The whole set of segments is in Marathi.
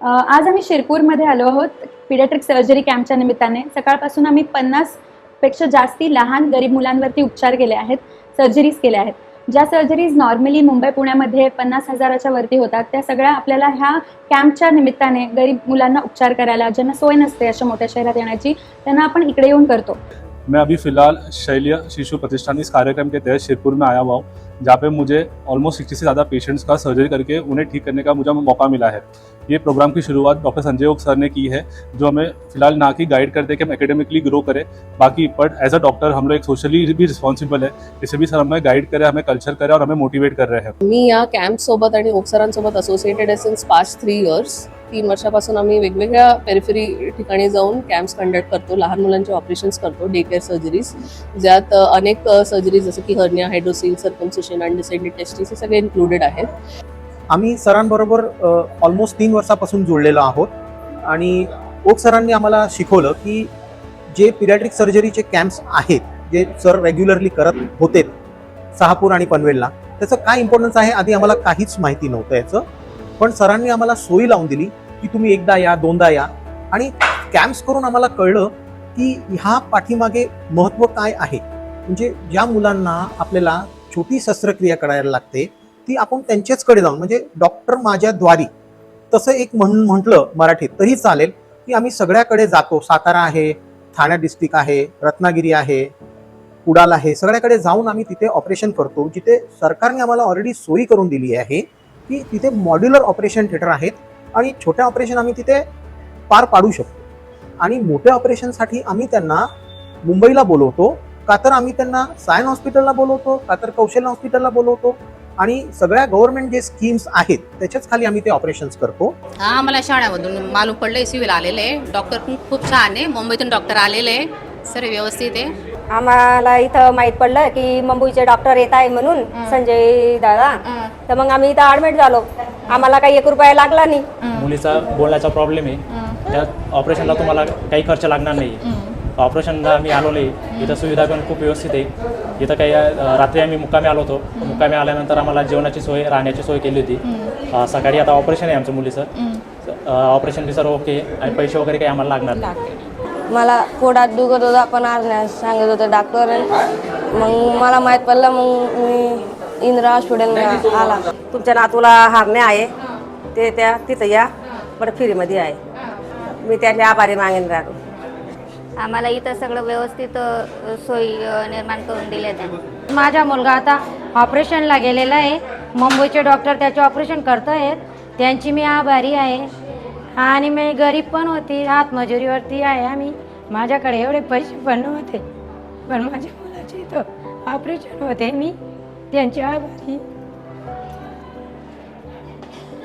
आज आम्ही शिरपूरमध्ये आलो आहोत पिडियाट्रिक सर्जरी कॅम्पच्या निमित्ताने. सकाळपासून आम्ही 50 पेक्षा जास्ती लहान गरीब मुलांवरती उपचार केले आहेत, सर्जरीज केल्या आहेत. ज्या सर्जरीज नॉर्मली मुंबई पुण्यामध्ये 50,000च्या वरती होतात, त्या सगळ्या आपल्याला ह्या कॅम्पच्या निमित्ताने गरीब मुलांना उपचार करायला, ज्यांना सोय नसते अशा मोठ्या शहरात येण्याची, त्यांना आपण इकडे येऊन करतो. मैं अभी फ़िलहाल शैल्य शिशु प्रतिष्ठान इस कार्यक्रम के तहत शिरपुर में आया हुआ हूँ, जहाँ पे मुझे ऑलमोस्ट 60 से ज़्यादा पेशेंट्स का सर्जरी करके उन्हें ठीक करने का मुझे मौका मिला है. ये प्रोग्राम की शुरुआत डॉक्टर संजय ओक सर ने की है, जो हमें फिलहाल ना कि गाइड करते हैं कि हम एकेडमिकली ग्रो करें, बाकी बट एज अ डॉक्टर हम लोग एक सोशली भी रिस्पॉन्सिबल है. इसे भी सर हमें गाइड करें, हमें कल्चर करें और हमें मोटिवेट कर रहे हैं. मी या कॅम्प सोबत आणि ओक सरांसोबत असोसिएटेड आहे सिन्स पास्ट 3 इयर्स. 3 वर्षापासून आम्ही वेगवेगळ्या पेरिफेरी ठिकाणी जाऊन कॅम्प्स कंडक्ट करतो, लहान मुलांचे ऑपरेशन्स करतो, डे केअर सर्जरीज, ज्यात अनेक सर्जरीज जसं की हर्निया, हायड्रोसिल, सर्कमसिशन, अनडिसाइडेड टेस्टिस हे सगळे इन्क्लुडेड आहेत. आम्ही सरांबरोबर ऑलमोस्ट 3 वर्षापासून जोडलेलो आहोत आणि ओक सरांनी आम्हाला शिकवलं की जे पिडियाट्रिक सर्जरीचे कॅम्प्स आहेत, जे सर रेग्युलरली करत होते शहापूर आणि पनवेलला, त्याचं काय इम्पॉर्टन्स आहे आधी आम्हाला काहीच माहिती नव्हतं याचं. पण सरांनी आम्हाला सोयी लावून दिली की तुम्ही एकदा या, दोनदा या, आणि कॅम्प्स करून आम्हाला कळलं की ह्या पाठीमागे महत्त्व काय आहे. म्हणजे ज्या मुलांना आपल्याला छोटी शस्त्रक्रिया करायला लागते ती आपण त्यांच्याचकडे जाऊन, म्हणजे डॉक्टर माझ्या द्वारी तसं एक म्हटलं मराठीत तरी चालेल की आम्ही सगळ्याकडे जातो. सातारा आहे, ठाणे डिस्ट्रिक्ट आहे, रत्नागिरी आहे, कुडाल आहे, सगळ्याकडे जाऊन आम्ही तिथे ऑपरेशन करतो, जिथे सरकारने आम्हाला ऑलरेडी सोयी करून दिली आहे की तिथे मॉड्युलर ऑपरेशन थिएटर आहेत आणि छोट्या ऑपरेशन आम्ही तिथे पार पाडू शकतो. आणि मोठ्या ऑपरेशनसाठी आम्ही त्यांना मुंबईला बोलवतो, का तर आम्ही त्यांना सायन हॉस्पिटलला बोलवतो, का तर कौशल्य हॉस्पिटलला बोलवतो, आणि सगळ्या गव्हर्नमेंट जे स्कीम्स आहेत त्याच्याच खाली आम्ही ते ऑपरेशन्स करतो. आम्हाला शाळेमधून मालूम पडलं सिव्हिल आलेले डॉक्टर खूप छान आहे, मुंबईतून डॉक्टर आलेले सर्व व्यवस्थित आहे. आम्हाला इथं माहीत पडलं की मुंबईचे डॉक्टर येत आहे म्हणून संजय दादा, तर मग आम्ही इथं ॲडमिट झालो. आम्हाला काही 1 रुपया लागला नाही. मुलीचा बोलण्याचा प्रॉब्लेम आहे, त्या ऑपरेशनला तुम्हाला काही खर्च लागणार नाही. ऑपरेशनला आम्ही आलो नाही, इथं सुविधा पण खूप व्यवस्थित आहे. इथं काही रात्री आम्ही मुक्कामी आलो होतो, मुक्कामी आल्यानंतर आम्हाला जेवणाची सोय, राहण्याची सोय केली होती. सकाळी आता ऑपरेशन आहे आमच्या मुलीचं, ऑपरेशन बी सर्व ओके आणि पैसे वगैरे काही आम्हाला लागणार नाही. मला पोटात दुखत होता पण आज नाही सांगत होतं डॉक्टर. मग मला माहीत पडलं, मग मी इंदिरा हॉस्पिटलला आला. तुमच्या नातूला हारणे आहे ते तिथं या, बरं फ्रीमध्ये आहे. मी त्याचे आभारी मागेन राहतो. आम्हाला इथं सगळं व्यवस्थित सोयी निर्माण करून दिल्या त्यांनी. माझा मुलगा आता ऑपरेशनला गेलेला आहे. मुंबईचे डॉक्टर त्याचे ऑपरेशन करत आहेत, त्यांची मी आभारी आहे. आणि मी गरीब पण होती, हातमजुरीवरती आहे आम्ही. माझ्याकडे एवढे पैसे पण नव्हते, पण माझ्या मुलाचे इथं ऑपरेशन होते, मी त्यांची आभारी.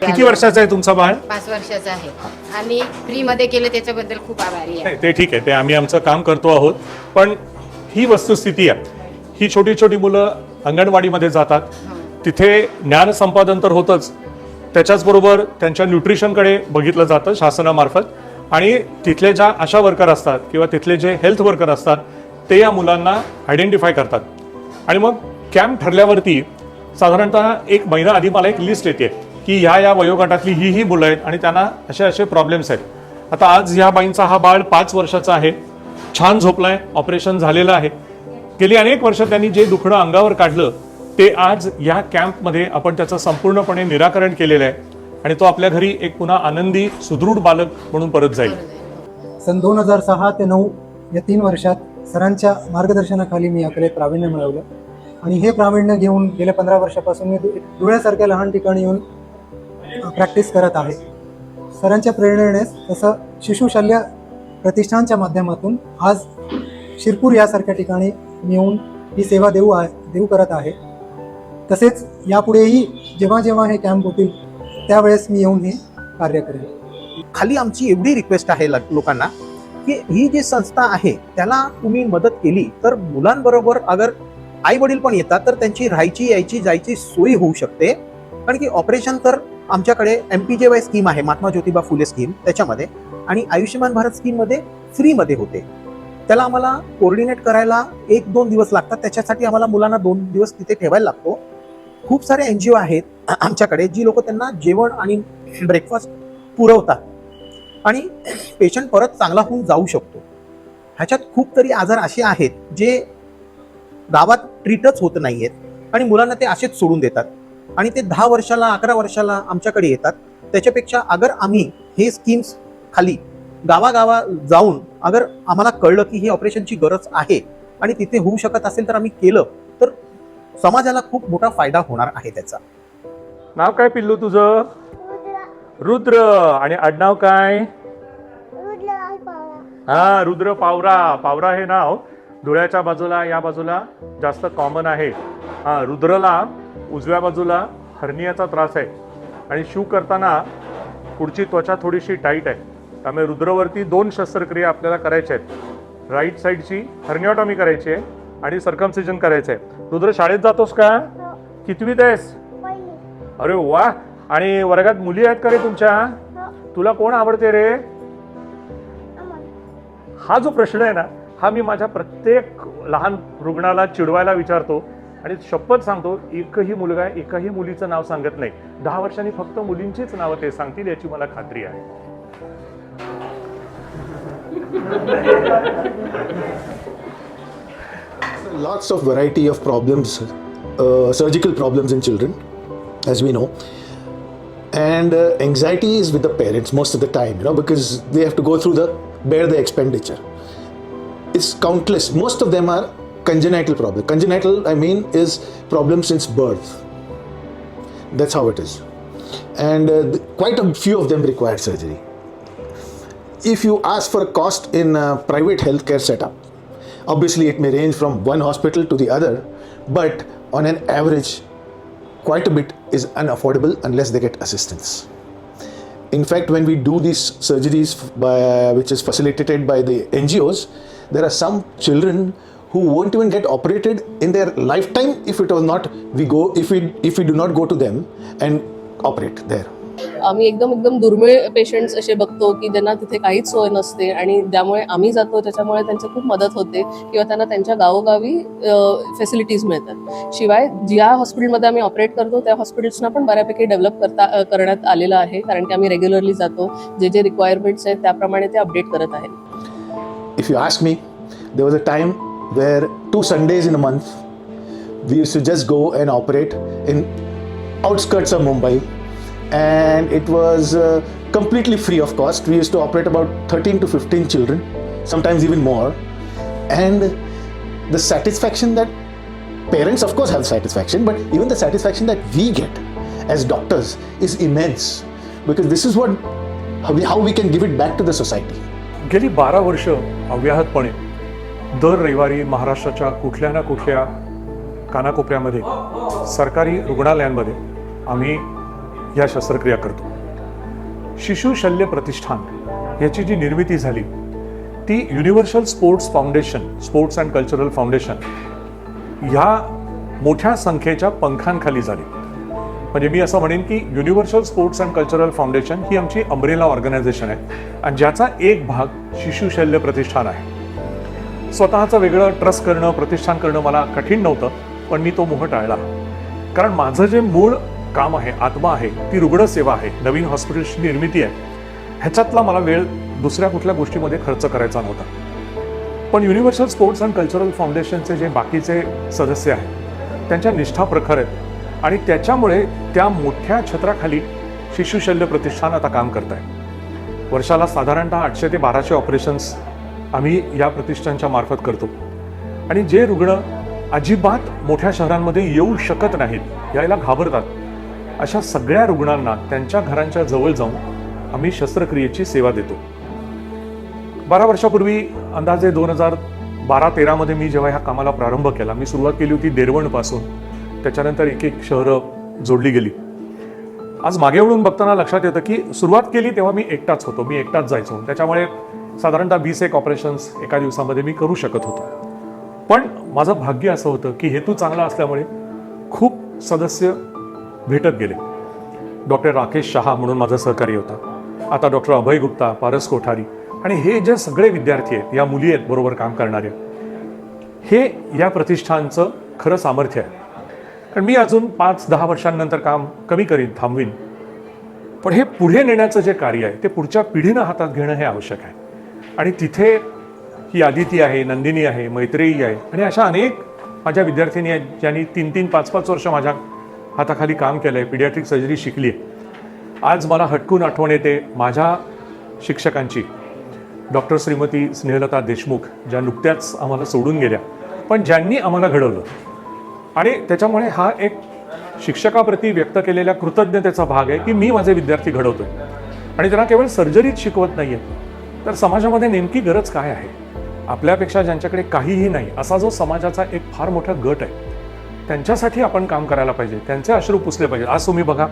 किती वर्षाचा आहे तुमचा बाळ? 5 वर्षाचा आहे आणि फ्रीमध्ये केलं त्याच्याबद्दल खूप आभारी आहे. ते ठीक आहे, ते आम्ही आमचं काम करतो आहोत. पण ही वस्तुस्थिती आहे, ही छोटी छोटी मुलं अंगणवाडीमध्ये जातात, तिथे ज्ञान संपादन तर होतंच, त्याच्याचबरोबर त्यांच्या न्यूट्रिशनकडे बघितलं जातं शासनामार्फत. आणि तिथले ज्या आशा वर्कर असतात किंवा तिथले जे हेल्थ वर्कर असतात ते या मुलांना आयडेंटिफाय करतात. आणि मग कॅम्प ठरल्यावरती साधारणतः 1 महिना आधी मला एक लिस्ट येते की ह्या वयोगटातली ही मुलं आहेत आणि त्यांना असे प्रॉब्लेम्स आहेत. आता आज ह्या बाईंचा हा बाळ 5 वर्षाचा आहे, छान झोपलाय, ऑपरेशन झालेलं आहे. गेली अनेक वर्ष त्यांनी जे दुखणं अंगावर काढलं ते आज या कॅम्पमध्ये आपण त्याचं संपूर्णपणे निराकरण केलेलं आहे आणि तो आपल्या घरी एक पुन्हा आनंदी सुदृढ बालक म्हणून परत जाईल. सन 2006 ते 2009 या 3 वर्षात सरांच्या मार्गदर्शनाखाली मी याकडे प्रावीण्य मिळवलं आणि हे प्रावीण्य घेऊन गेल्या 15 वर्षापासून मी धुळ्यासारख्या लहान ठिकाणी येऊन प्रॅक्टिस करत आहे. सरांच्या प्रेरणेनेच तसं शिशु शल्य प्रतिष्ठानच्या माध्यमातून आज शिरपूर यासारख्या ठिकाणी मी येऊन ही सेवा देऊ करत आहे. तसेच यापुढेही जेव्हा जेव्हा हे कॅम्प होतील त्यावेळेस मी येऊन हे कार्य करेन. खाली आमची एवढी रिक्वेस्ट आहे लोकांना की ही जी संस्था आहे त्याला तुम्ही मदत केली तर मुलांबरोबर अगर आई वडील पण येतात तर त्यांची राहायची, यायची, जायची सोयी होऊ शकते. कारण की ऑपरेशन तर आमच्याकडे MPJY स्कीम आहे, महात्मा ज्योतिबा फुले स्कीम, त्याच्यामध्ये, आणि आयुष्यमान भारत स्कीममध्ये फ्रीमध्ये होते. त्याला आम्हाला कोऑर्डिनेट करायला 1-2 दिवस लागतात. त्याच्यासाठी आम्हाला मुलांना 2 दिवस तिथे ठेवायला लागतो. खूप सारे NGO आहेत आमच्याकडे जी लोक त्यांना जेवण आणि ब्रेकफास्ट पुरवतात आणि पेशंट परत चांगला होऊन जाऊ शकतो. ह्याच्यात खूप तरी आजार असे आहेत जे गावात ट्रीटच होत नाही आहेत आणि मुलांना ते असेच सोडून देतात आणि ते 10 वर्षाला 11 वर्षाला आमच्याकडे येतात. त्याच्यापेक्षा अगर आम्ही हे स्कीम्स खाली गावागावा जाऊन अगर आम्हाला कळलं की ही ऑपरेशनची गरज आहे आणि तिथे होऊ शकत असेल तर आम्ही केलं तर समाजाला खूप मोठा फायदा होणार आहे त्याचा. नाव काय पिल्लू तुझं? रुद्र. आणि आडनाव काय? हा, रुद्र पावरा. पावरा हे नाव डोळ्याच्या बाजूला या बाजूला जास्त कॉमन आहे. हा, रुद्रला उजव्या बाजूला हर्नियाचा त्रास आहे आणि शू करताना पुढची त्वचा थोडीशी टाईट आहे. त्यामुळे रुद्रवरती 2 शस्त्रक्रिया आपल्याला करायच्या आहेत. राईट साईडची हर्निओटॉमी करायची आहे आणि सर्कमसिजन करायचं आहे. रुद्र, शाळेत जातोस का? कितवीत आहेस? अरे वा. आणि वर्गात मुली आहेत का रे तुमच्या? तुला कोण आवडते रे? हा जो प्रश्न आहे ना, हा मी माझ्या प्रत्येक लहान रुग्णाला चिडवायला विचारतो आणि शपथ सांगतो, एकही मुलगा एकाही मुलीचं नाव सांगत नाही. 10 वर्षांनी फक्त मुलींचीच नावं ते सांगतील याची मला खात्री आहे. Lots of variety of problems, surgical problems in children, as we know. And anxiety is with the parents most of the time, because they have to go through bear the expenditure. It's countless. Most of them are congenital problems. Congenital, I mean, is problems since birth. That's how it is. And quite a few of them require surgery. If you ask for a cost in a private healthcare setup, obviously it may range from one hospital to the other, but on an average, quite a bit is unaffordable unless they get assistance. In fact, when we do these surgeries which is facilitated by the NGOs, there are some children who won't even get operated in their lifetime if we do not go to them and operate there. आम्ही एकदम दुर्मिळ पेशंट्स असे बघतो की ज्यांना तिथे काहीच सोय नसते आणि त्यामुळे आम्ही जातो, त्याच्यामुळे त्यांची खूप मदत होते किंवा त्यांना त्यांच्या गावोगावी फॅसिलिटीज मिळतात. शिवाय ज्या हॉस्पिटलमध्ये आम्ही ऑपरेट करतो त्या हॉस्पिटल्सना पण बऱ्यापैकी डेव्हलप करण्यात आलेलं आहे, कारण की आम्ही रेग्युलरली जातो. जे रिक्वायरमेंट्स आहेत त्याप्रमाणे ते अपडेट करत आहेत. If you ask me, there was a time where 2 Sundays in a month we used to just go and operate in outskirts of Mumbai. And it was completely free of cost. We used to operate about 13 to 15 children, sometimes even more. And the satisfaction that parents, of course, have satisfaction, but even the satisfaction that we get as doctors is immense, because this is how we can give it back to the society. गेली 12 वर्ष अव्याहतपणे दर रविवारी महाराष्ट्राच्या कुठल्या ना कुठल्या कानाकोपऱ्यामध्ये सरकारी रुग्णालयांमध्ये आम्ही ह्या शस्त्रक्रिया करतो. शिशु शल्य प्रतिष्ठान याची जी निर्मिती झाली ती universal sports foundation, sports and cultural foundation ह्या मोठ्या संख्येच्या पंखांखाली झाली. म्हणजे मी असं म्हणेन की universal sports and cultural foundation ही आमची अम्ब्रेला ऑर्गनायझेशन आहे आणि ज्याचा एक भाग शिशु शल्य प्रतिष्ठान आहे. स्वतःचं वेगळं ट्रस्ट करणं, प्रतिष्ठान करणं मला कठीण नव्हतं, पण मी तो मोह टाळला. कारण माझं जे मूळ काम आहे, आत्मा आहे, ती रुग्णसेवा आहे, नवीन हॉस्पिटल्सची निर्मिती आहे, ह्याच्यातला मला वेळ दुसऱ्या कुठल्या गोष्टीमध्ये खर्च करायचा नव्हता. पण युनिव्हर्सल स्पोर्ट्स अँड कल्चरल फाउंडेशनचे जे बाकीचे सदस्य आहेत त्यांच्या निष्ठा प्रखर आहेत आणि त्याच्यामुळे त्या मोठ्या छत्राखाली शिशु शल्य प्रतिष्ठान आता काम करत आहे. वर्षाला साधारणतः 800 ते 1200 ऑपरेशन्स आम्ही या प्रतिष्ठानच्या मार्फत करतो आणि जे रुग्ण अजिबात मोठ्या शहरांमध्ये येऊ शकत नाहीत, यायला घाबरतात, अशा सगळ्या रुग्णांना त्यांच्या घरांच्या जवळ जाऊन आम्ही शस्त्रक्रियेची सेवा देतो. 12 वर्षापूर्वी अंदाजे 2012-13 मध्ये मी जेव्हा ह्या कामाला प्रारंभ केला, मी सुरुवात केली होती देरवणपासून, त्याच्यानंतर एक एक शहरं जोडली गेली. आज मागे वळून बघताना लक्षात येतं की सुरुवात केली तेव्हा मी एकटाच होतो, मी एकटाच जायचो, त्याच्यामुळे साधारणतः 20 ऑपरेशन्स एका दिवसामध्ये मी करू शकत होतो. पण माझं भाग्य असं होतं की हेतू चांगला असल्यामुळे खूप सदस्य भेटत गेले. डॉक्टर राकेश शहा म्हणून माझा सहकारी होता, आता डॉक्टर अभय गुप्ता, पारस कोठारी आणि हे जे सगळे विद्यार्थी आहेत, या मुली आहेत बरोबर काम करणाऱ्या, हे या प्रतिष्ठानचं खरं सामर्थ्य आहे. कारण मी अजून 5-10 वर्षांनंतर काम कमी करीन, थांबवीन, पण हे पुढे नेण्याचं जे कार्य आहे ते पुढच्या पिढीनं हातात घेणं हे आवश्यक आहे. आणि तिथे ही आदिती आहे, नंदिनी आहे, मैत्रेयी आहे आणि अशा अनेक माझ्या विद्यार्थिनी आहेत ज्यांनी 3-3, 5-5 वर्ष माझ्या हाताखाली काम केलं आहे, पिडियाट्रिक सर्जरी शिकली आहे. आज मला हटकून आठवण येते माझ्या शिक्षकांची, डॉक्टर श्रीमती स्नेहलता देशमुख, ज्या नुकत्याच आम्हाला सोडून गेल्या, पण ज्यांनी आम्हाला घडवलं. आणि त्याच्यामुळे हा एक शिक्षकाप्रती व्यक्त केलेल्या कृतज्ञतेचा भाग आहे की मी माझे विद्यार्थी घडवतोय आणि त्यांना केवळ सर्जरीत शिकवत नाही आहे, तर समाजामध्ये नेमकी गरज काय आहे, आपल्यापेक्षा ज्यांच्याकडे काहीही नाही असा जो समाजाचा एक फार मोठा गट आहे, त्यांच्यासाठी आपण काम करायला पाहिजे, त्यांचे अश्रू पुसले पाहिजे. आज तुम्ही बघा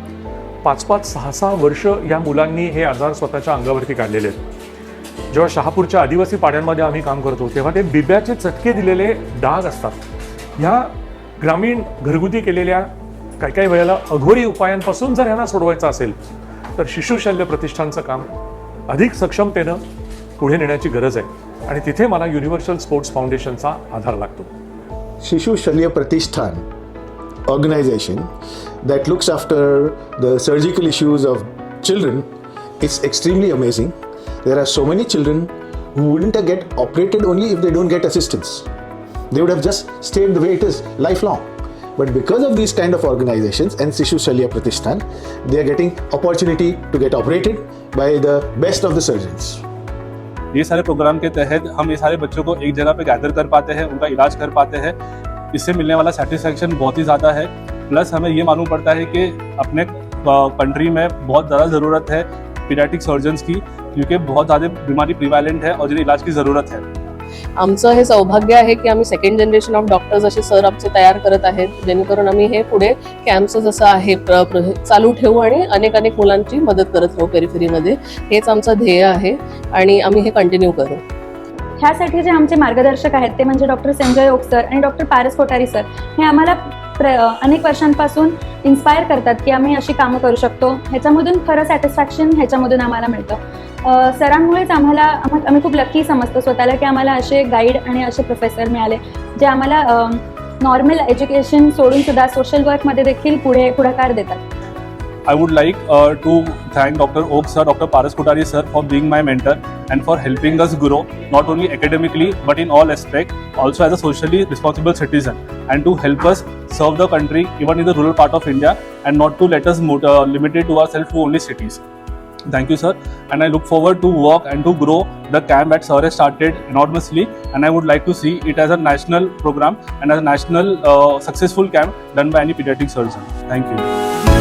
5-5, 6-6 वर्ष या मुलांनी हे आजार स्वतःच्या अंगावरती काढलेले आहेत. जेव्हा शहापूरच्या आदिवासी पाड्यांमध्ये आम्ही काम करतो तेव्हा ते बिब्याचे चटके दिलेले डाग असतात. ह्या ग्रामीण घरगुती केलेल्या काही वेळेला अघोरी उपायांपासून जर यांना सोडवायचं असेल तर शिशुशल्य प्रतिष्ठानचं काम अधिक सक्षमतेनं पुढे नेण्याची गरज आहे आणि तिथे मला युनिव्हर्सल स्पोर्ट्स फाउंडेशनचा आधार लागतो. Shishu Shalya Pratishthan organization that looks after the surgical issues of children is extremely amazing. There are so many children who wouldn't get operated only if they don't get assistance. They would have just stayed the way it is lifelong. But because of these kind of organizations and Shishu Shalya Pratishthan, they are getting opportunity to get operated by the best of the surgeons. ये सारे प्रोग्राम के तहत हम ये सारे बच्चों को एक जगह पे गैदर कर पाते हैं, उनका इलाज कर पाते हैं. इससे मिलने वाला सेटिस्फैक्शन बहुत ही ज़्यादा है. प्लस हमें ये मालूम पड़ता है कि अपने कंट्री में बहुत ज़्यादा ज़रूरत है पीडियाट्रिक सर्जन्स की, क्योंकि बहुत ज़्यादा बीमारी प्रिवैलेंट है और जिन्हें इलाज की ज़रूरत है. आमचं हे सौभाग्य आहे की आम्ही सेकंड जनरेशन ऑफ डॉक्टर्स असे सर आमचे तयार करत आहेत, जेणेकरून आम्ही हे पुढे कॅम्पचं जसं आहे चालू ठेवू आणि अनेक मुलांची मदत करत राहू पेरिफेरीमध्ये. हेच आमचं ध्येय आहे आणि आम्ही हे कंटिन्यू करू. ह्यासाठी जे आमचे मार्गदर्शक आहेत ते म्हणजे डॉक्टर संजय ओक सर आणि डॉक्टर पारस कोठारी सर, हे आम्हाला अनेक वर्षांपासून इन्स्पायर करतात की आम्ही अशी कामं करू शकतो. ह्याच्यामधून खरं सॅटिस्फॅक्शन ह्याच्यामधून आम्हाला मिळतं. सरांमुळेच आम्ही खूप लकी समजतो स्वतःला की आम्हाला असे गाईड आणि असे प्रोफेसर मिळाले जे आम्हाला नॉर्मल एज्युकेशन सोडून सुद्धा सोशल वर्कमध्ये देखील पुढाकार देतात. I would like to thank Dr. Oak sir, Dr. Paras Kothari sir for being my mentor and for helping us grow not only academically but in all aspects, also as a socially responsible citizen, and to help us serve the country even in the rural part of India and not to let us limit it to ourselves to only cities. Thank you sir, and I look forward to work and to grow the camp that sir has started enormously, and I would like to see it as a national program and as a national successful camp done by any pediatric surgeon. Thank you.